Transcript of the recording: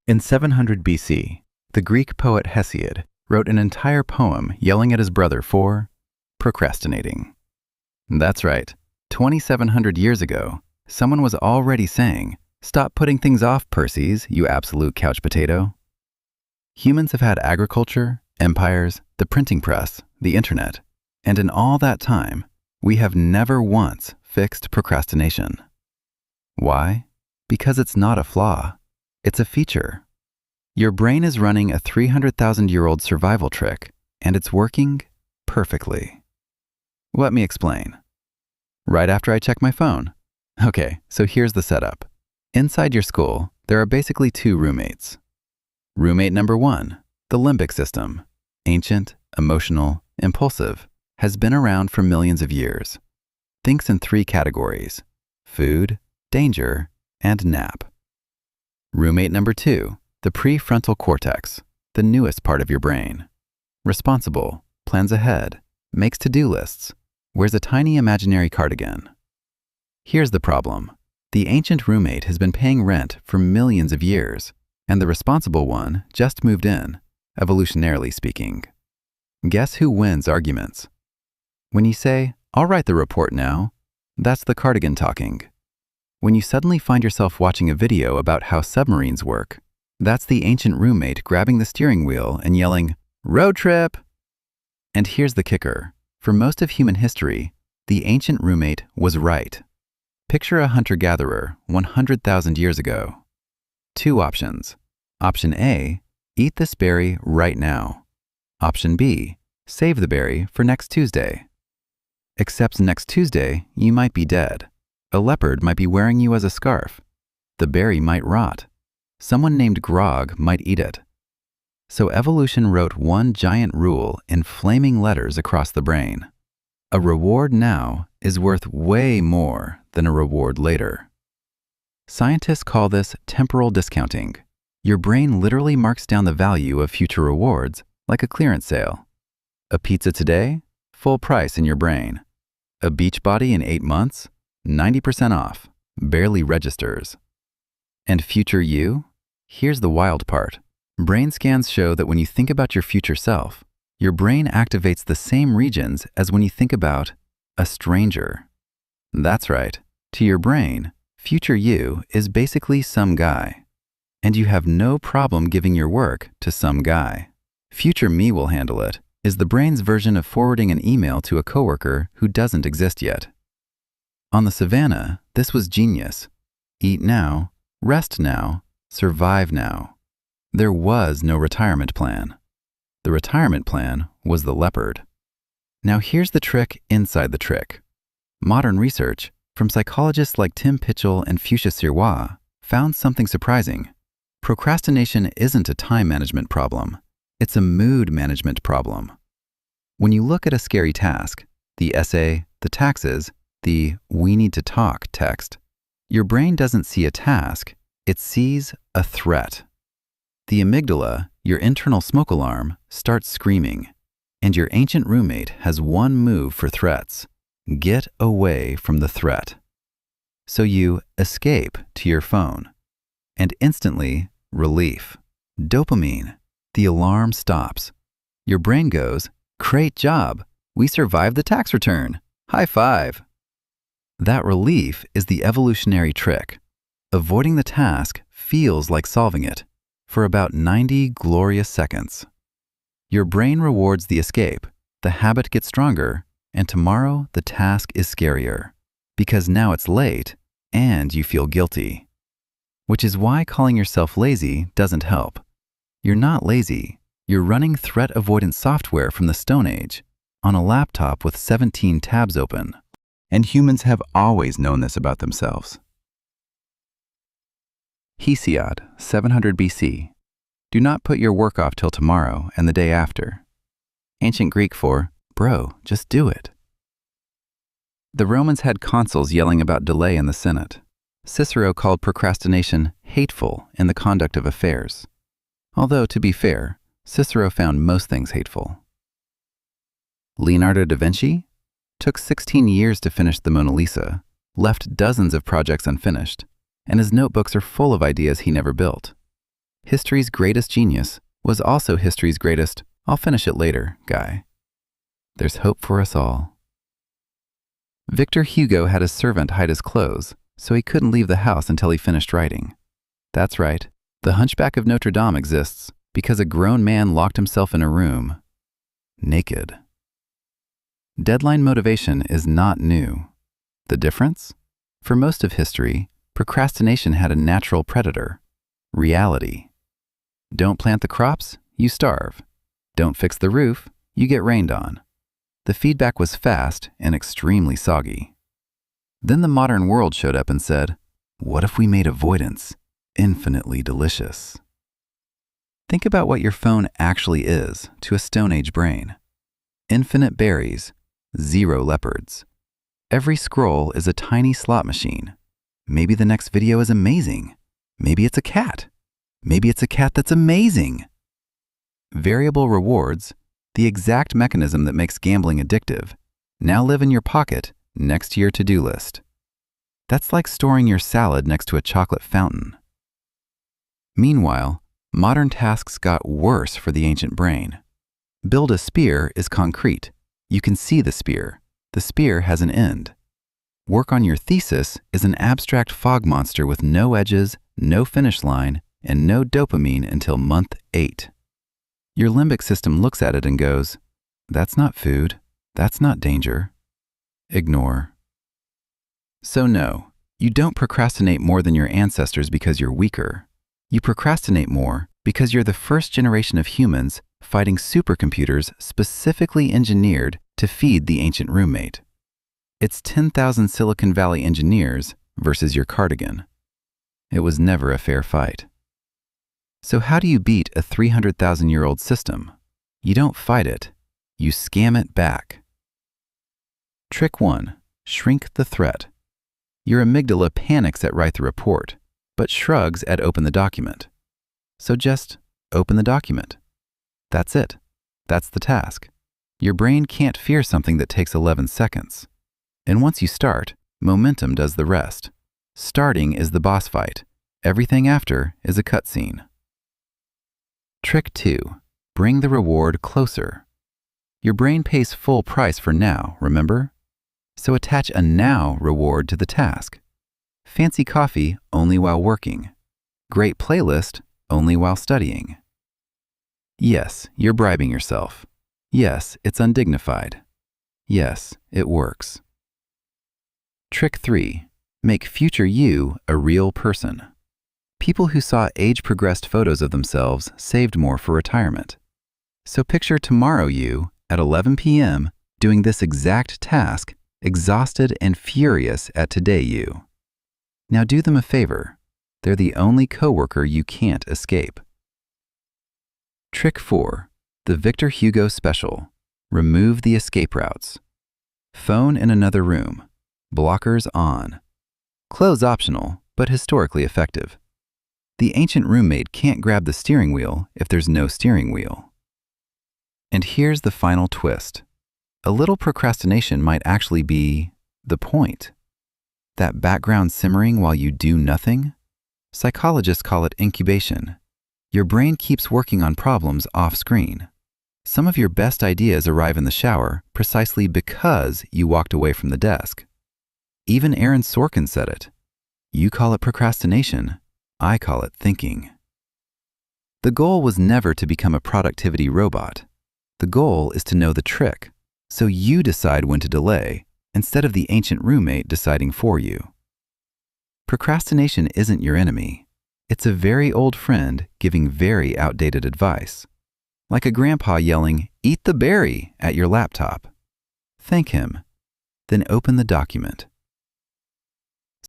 In 700 BC, the Greek poet Hesiod wrote an entire poem yelling at his brother for procrastinating. That's right, 2,700 years ago, someone was already saying, "Stop putting things off, Perseus, you absolute couch potato." Humans have had agriculture, empires, the printing press, the internet, and in all that time, we have never once fixed procrastination. Why? Because it's not a flaw. It's a feature. Your brain is running a 300,000-year-old survival trick, and it's working perfectly. Let me explain. Right after I check my phone. Okay, so here's the setup. Inside your skull, there are basically two roommates. Roommate number one, the limbic system, ancient, emotional, impulsive, has been around for millions of years. Thinks in three categories: food, danger, and nap. Roommate number two, the prefrontal cortex, the newest part of your brain. Responsible, plans ahead, makes to-do lists, wears a tiny imaginary cardigan. Here's the problem. The ancient roommate has been paying rent for millions of years, and the responsible one just moved in, evolutionarily speaking. Guess who wins arguments? When you say, "I'll write the report now," that's the cardigan talking. When you suddenly find yourself watching a video about how submarines work, that's the ancient roommate grabbing the steering wheel and yelling, "Road trip!" And here's the kicker. For most of human history, the ancient roommate was right. Picture a hunter-gatherer 100,000 years ago. Two options. Option A, eat this berry right now. Option B, save the berry for next Tuesday. Except next Tuesday, you might be dead. A leopard might be wearing you as a scarf. The berry might rot. Someone named Grog might eat it. So evolution wrote one giant rule in flaming letters across the brain. A reward now is worth way more than a reward later. Scientists call this temporal discounting. Your brain literally marks down the value of future rewards like a clearance sale. A pizza today, full price in your brain. A beach body in 8 months, 90% off, barely registers. And future you? Here's the wild part. Brain scans show that when you think about your future self, your brain activates the same regions as when you think about a stranger. That's right. To your brain, future you is basically some guy. And you have no problem giving your work to some guy. Future me will handle it is the brain's version of forwarding an email to a coworker who doesn't exist yet. On the savannah, this was genius. Eat now, rest now, survive now. There was no retirement plan. The retirement plan was the leopard. Now here's the trick inside the trick. Modern research, from psychologists like Pychyl Fuschia Sirois, found something surprising. Procrastination isn't a time management problem. It's a mood management problem. When you look at a scary task, the essay, the taxes, the "we need to talk" text, your brain doesn't see a task, it sees a threat. The amygdala, your internal smoke alarm, starts screaming, and your ancient roommate has one move for threats: get away from the threat. So you escape to your phone, and instantly, relief, dopamine, the alarm stops. Your brain goes, "Great job, we survived the tax return, high five." That relief is the evolutionary trick. Avoiding the task feels like solving it for about 90 glorious seconds. Your brain rewards the escape, the habit gets stronger, and tomorrow the task is scarier because now it's late and you feel guilty. Which is why calling yourself lazy doesn't help. You're not lazy. You're running threat avoidance software from the Stone Age on a laptop with 17 tabs open. And humans have always known this about themselves. Hesiod, 700 BC. Do not put your work off till tomorrow and the day after. Ancient Greek for, bro, just do it. The Romans had consuls yelling about delay in the Senate. Cicero called procrastination hateful in the conduct of affairs. Although, to be fair, Cicero found most things hateful. Leonardo da Vinci took 16 years to finish the Mona Lisa, left dozens of projects unfinished, and his notebooks are full of ideas he never built. History's greatest genius was also history's greatest, I'll finish it later, guy. There's hope for us all. Victor Hugo had his servant hide his clothes, so he couldn't leave the house until he finished writing. That's right, the Hunchback of Notre Dame exists because a grown man locked himself in a room, naked. Deadline motivation is not new. The difference? For most of history, procrastination had a natural predator, reality. Don't plant the crops, you starve. Don't fix the roof, you get rained on. The feedback was fast and extremely soggy. Then the modern world showed up and said, what if we made avoidance infinitely delicious? Think about what your phone actually is to a Stone Age brain. Infinite berries, 0 leopards. Every scroll is a tiny slot machine. Maybe the next video is amazing. Maybe it's a cat. Maybe it's a cat that's amazing. Variable rewards, the exact mechanism that makes gambling addictive, now live in your pocket next to your to-do list. That's like storing your salad next to a chocolate fountain. Meanwhile, modern tasks got worse for the ancient brain. Build a spear is concrete. You can see the spear. The spear has an end. Work on your thesis is an abstract fog monster with no edges, no finish line, and no dopamine until month 8. Your limbic system looks at it and goes, that's not food, that's not danger. Ignore. So no, you don't procrastinate more than your ancestors because you're weaker. You procrastinate more because you're the first generation of humans fighting supercomputers specifically engineered to feed the ancient roommate. It's 10,000 Silicon Valley engineers versus your cardigan. It was never a fair fight. So how do you beat a 300,000-year-old system? You don't fight it, you scam it back. Trick 1. Shrink the threat. Your amygdala panics at write the report, but shrugs at open the document. So just open the document. That's it. That's the task. Your brain can't fear something that takes 11 seconds. And once you start, momentum does the rest. Starting is the boss fight. Everything after is a cutscene. Trick 2. Bring the reward closer. Your brain pays full price for now, remember? So attach a now reward to the task. Fancy coffee only while working. Great playlist only while studying. Yes, you're bribing yourself. Yes, it's undignified. Yes, it works. Trick 3. Make future you a real person. People who saw age-progressed photos of themselves saved more for retirement. So picture tomorrow you, at 11 p.m., doing this exact task, exhausted and furious at today you. Now do them a favor. They're the only coworker you can't escape. Trick 4. The Victor Hugo Special. Remove the escape routes. Phone in another room. Blockers on. Clothes optional, but historically effective. The ancient roommate can't grab the steering wheel if there's no steering wheel. And here's the final twist. A little procrastination might actually be the point. That background simmering while you do nothing? Psychologists call it incubation. Your brain keeps working on problems off-screen. Some of your best ideas arrive in the shower precisely because you walked away from the desk. Even Aaron Sorkin said it. You call it procrastination. I call it thinking. The goal was never to become a productivity robot. The goal is to know the trick, so you decide when to delay instead of the ancient roommate deciding for you. Procrastination isn't your enemy. It's a very old friend giving very outdated advice. Like a grandpa yelling, "Eat the berry," at your laptop. Thank him. Then open the document.